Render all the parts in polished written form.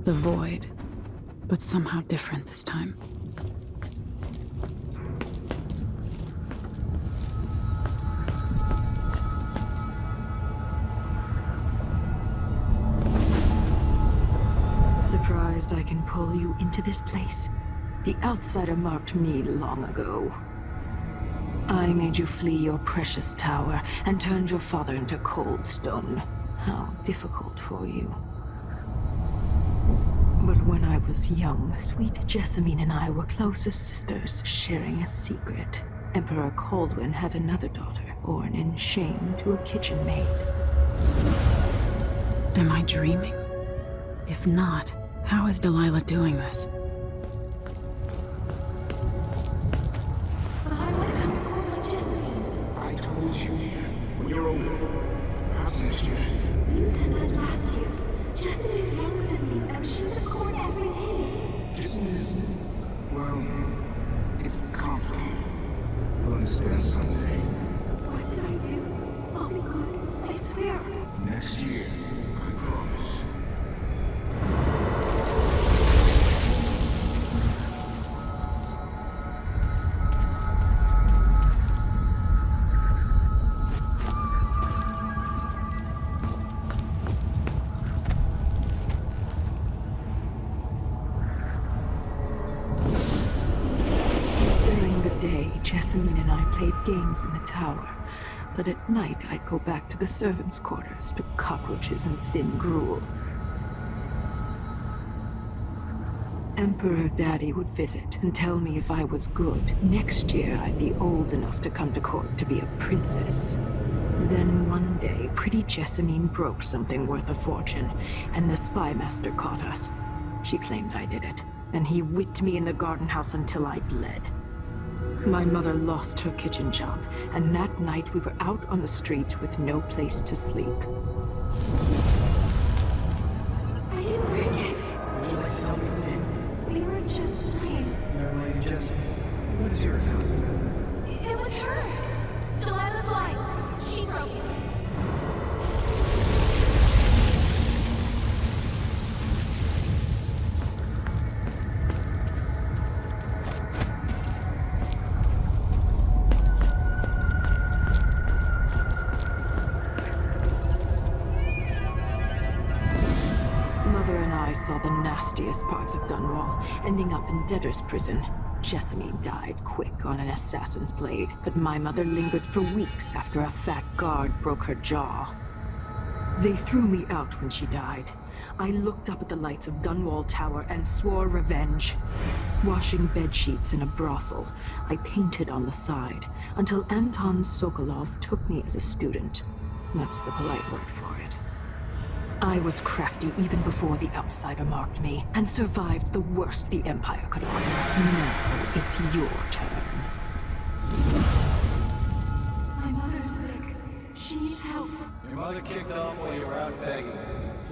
The void, but somehow different this time. Surprised I can pull you into this place? The outsider marked me long ago. I made you flee your precious tower and turned your father into cold stone. How difficult for you. But when I was young, sweet Jessamine and I were close as sisters, sharing a secret. Emperor Kaldwin had another daughter, born in shame to a kitchen maid. Am I dreaming? If not, how is Delilah doing this? I told you when you're older. Perhaps next year. You said that last year. Jessamine's younger than me, and she's a court every day. Isn't this, well, it's complicated. You'll understand someday. What did I do? I'll be good. I swear. Next year, I promise. Jessamine and I played games in the tower, but at night I'd go back to the servants' quarters to cockroaches and thin gruel. Emperor Daddy would visit and tell me if I was good. Next year I'd be old enough to come to court to be a princess. Then one day, pretty Jessamine broke something worth a fortune, and the spy master caught us. She claimed I did it, and he whipped me in the garden house until I bled. My mother lost her kitchen job, and that night we were out on the streets with no place to sleep. I didn't bring it. Would you like to tell me who did? We were just playing. Young lady Jessamine. What is your account? It was her. Delilah's line. She broke it. I saw the nastiest parts of Dunwall, ending up in debtor's prison. Jessamine died quick on an assassin's blade, but my mother lingered for weeks after a fat guard broke her jaw. They threw me out when she died. I looked up at the lights of Dunwall Tower and swore revenge. Washing bedsheets in a brothel, I painted on the side, until Anton Sokolov took me as a student. That's the polite word for it. I was crafty even before the outsider marked me, and survived the worst the Empire could offer. Now it's your turn. My mother's sick. She needs help. Your mother kicked off while you were out begging.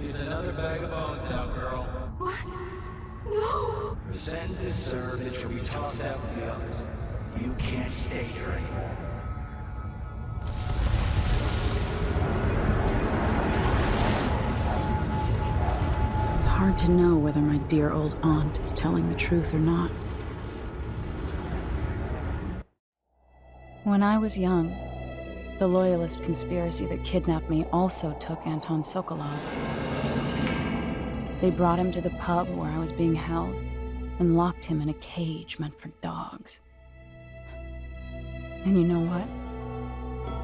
She's another bag of bones now, girl. What? No! Her sentence is served and she'll be tossed out with the others. You can't stay here anymore. It's hard to know whether my dear old aunt is telling the truth or not. When I was young, the Loyalist conspiracy that kidnapped me also took Anton Sokolov. They brought him to the pub where I was being held and locked him in a cage meant for dogs. And you know what?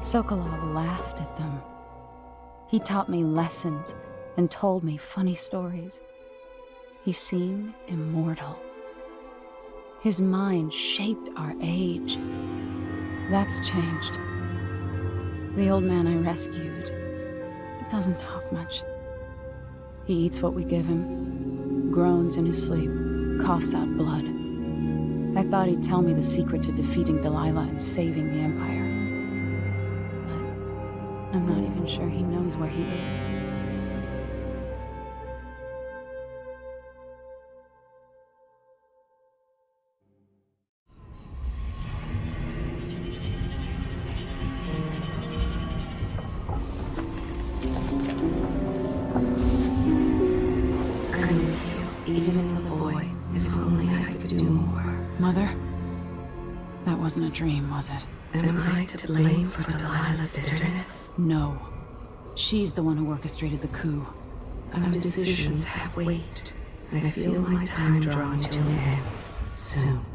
Sokolov laughed at them. He taught me lessons and told me funny stories. He seemed immortal. His mind shaped our age. That's changed. The old man I rescued doesn't talk much. He eats what we give him, groans in his sleep, coughs out blood. I thought he'd tell me the secret to defeating Delilah and saving the Empire. But I'm not even sure he knows where he is. I'm with you. wasn't a dream, was it? Am I to blame for Delilah's bitterness? No. She's the one who orchestrated the coup. Our decisions have weight. I feel my time drawing to an end. Soon.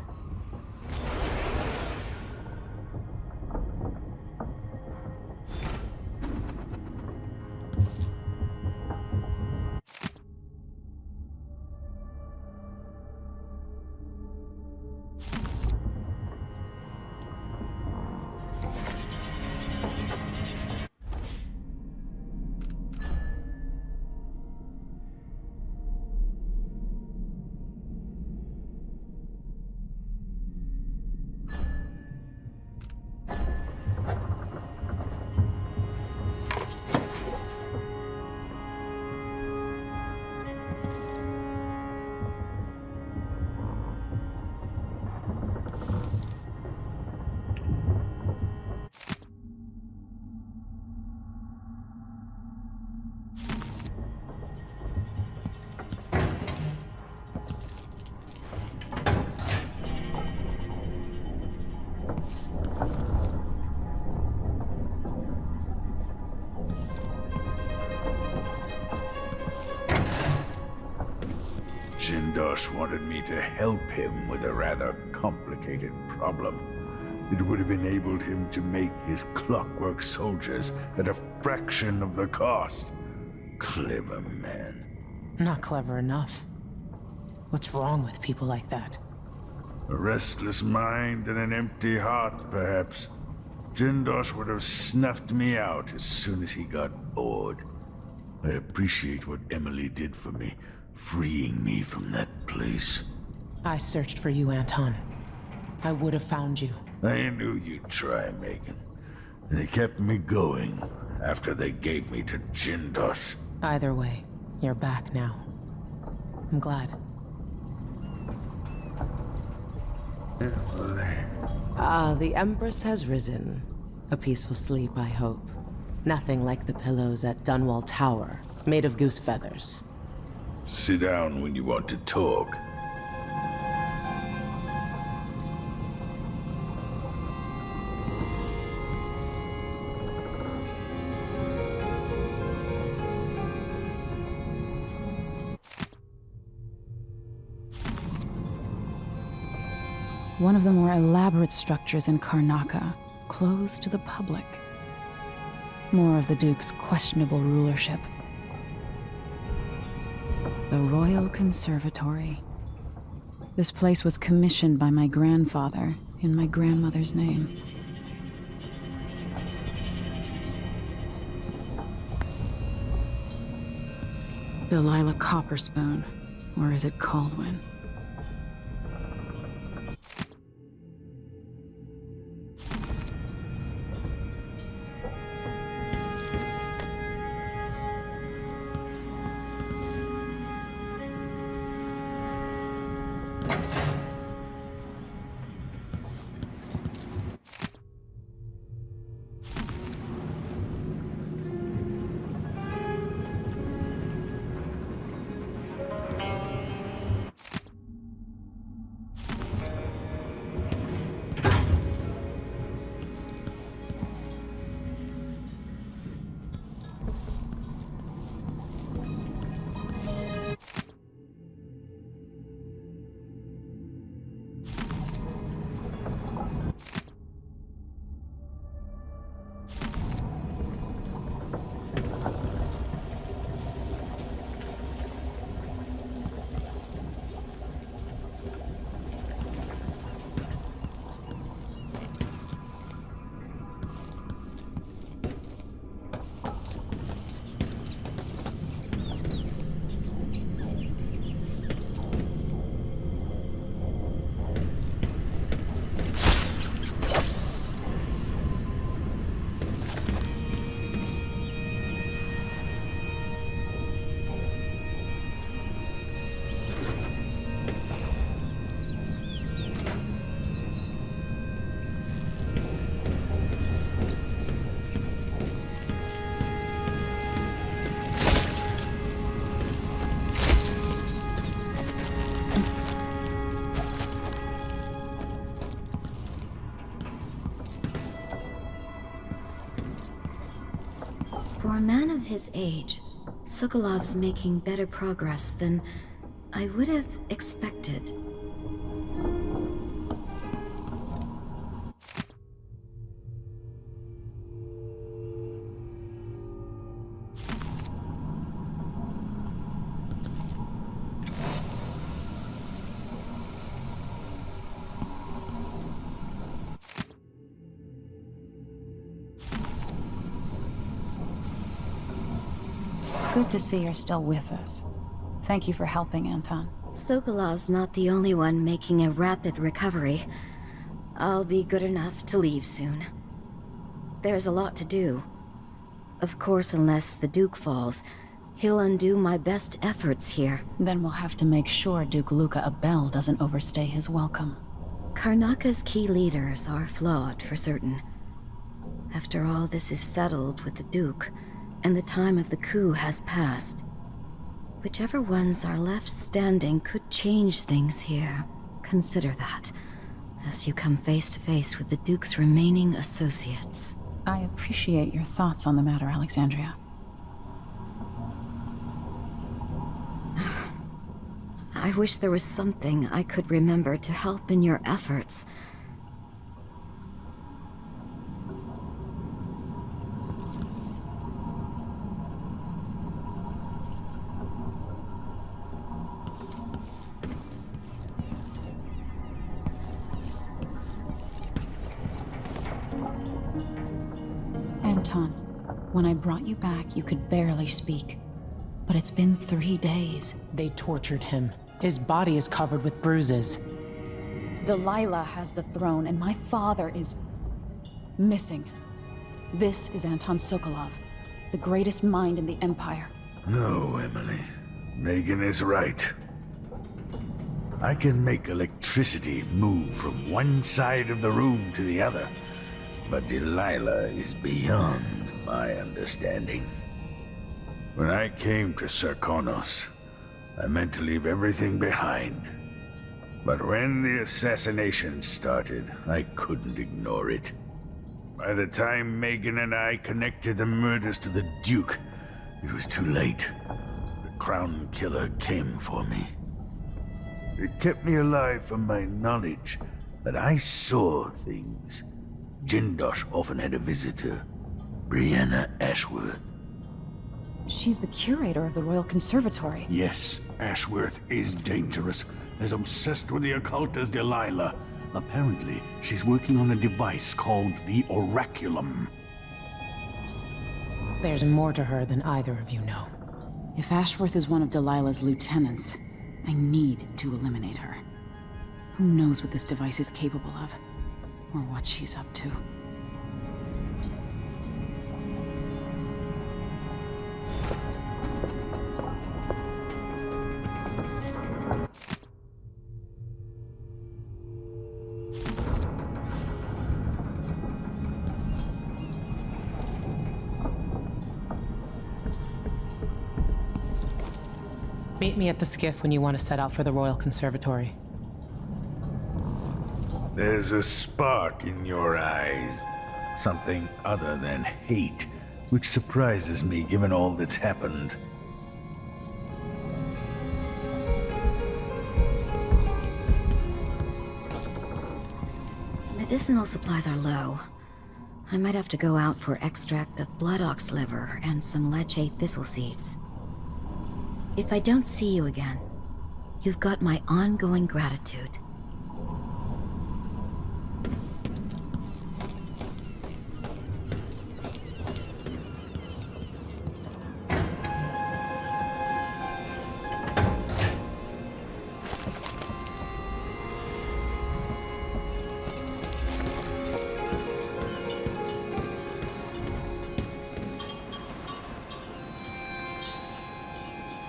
Jindosh wanted me to help him with a rather complicated problem. It would have enabled him to make his clockwork soldiers at a fraction of the cost. Clever man. Not clever enough. What's wrong with people like that? A restless mind and an empty heart, perhaps. Jindosh would have snuffed me out as soon as he got bored. I appreciate what Emily did for me, freeing me from that place. I searched for you, Anton. I would have found you. I knew you'd try, Megan. They kept me going after they gave me to Jindosh. Either way, you're back now. I'm glad. The Empress has risen. A peaceful sleep, I hope. Nothing like the pillows at Dunwall Tower, made of goose feathers. Sit down when you want to talk. One of the more elaborate structures in Karnaca, closed to the public. More of the Duke's questionable rulership. The Royal Conservatory. This place was commissioned by my grandfather in my grandmother's name. Delilah Copperspoon, or is it Caldwin? For a man of his age, Sokolov's making better progress than I would have expected. Good to see you're still with us. Thank you for helping, Anton. Sokolov's not the only one making a rapid recovery. I'll be good enough to leave soon. There's a lot to do. Of course, unless the Duke falls, he'll undo my best efforts here. Then we'll have to make sure Duke Luca Abel doesn't overstay his welcome. Karnaka's key leaders are flawed, for certain. After all this is settled with the Duke, and the time of the coup has passed, whichever ones are left standing could change things here. Consider that, as you come face to face with the Duke's remaining associates. I appreciate your thoughts on the matter, Alexandria. I wish there was something I could remember to help in your efforts. Anton, when I brought you back, you could barely speak. But it's been 3 days. They tortured him. His body is covered with bruises. Delilah has the throne, and my father is missing. This is Anton Sokolov, the greatest mind in the Empire. No, Emily. Megan is right. I can make electricity move from one side of the room to the other, but Delilah is beyond my understanding. When I came to Sarkonos, I meant to leave everything behind. But when the assassination started, I couldn't ignore it. By the time Megan and I connected the murders to the Duke, it was too late. The Crown Killer came for me. It kept me alive from my knowledge that I saw things. Jindosh often had a visitor, Brianna Ashworth. She's the curator of the Royal Conservatory. Yes, Ashworth is dangerous, as obsessed with the occult as Delilah. Apparently, she's working on a device called the Oraculum. There's more to her than either of you know. If Ashworth is one of Delilah's lieutenants, I need to eliminate her. Who knows what this device is capable of, or what she's up to. Meet me at the skiff when you want to set out for the Royal Conservatory. There's a spark in your eyes. Something other than hate, which surprises me given all that's happened. Medicinal supplies are low. I might have to go out for extract of blood ox liver and some leche thistle seeds. If I don't see you again, you've got my ongoing gratitude.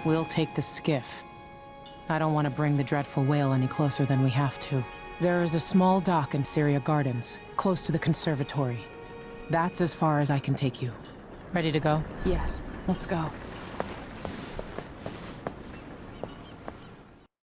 We'll take the skiff. I don't want to bring the dreadful whale any closer than we have to. There is a small dock in Syria Gardens, close to the conservatory. That's as far as I can take you. Ready to go? Yes, let's go.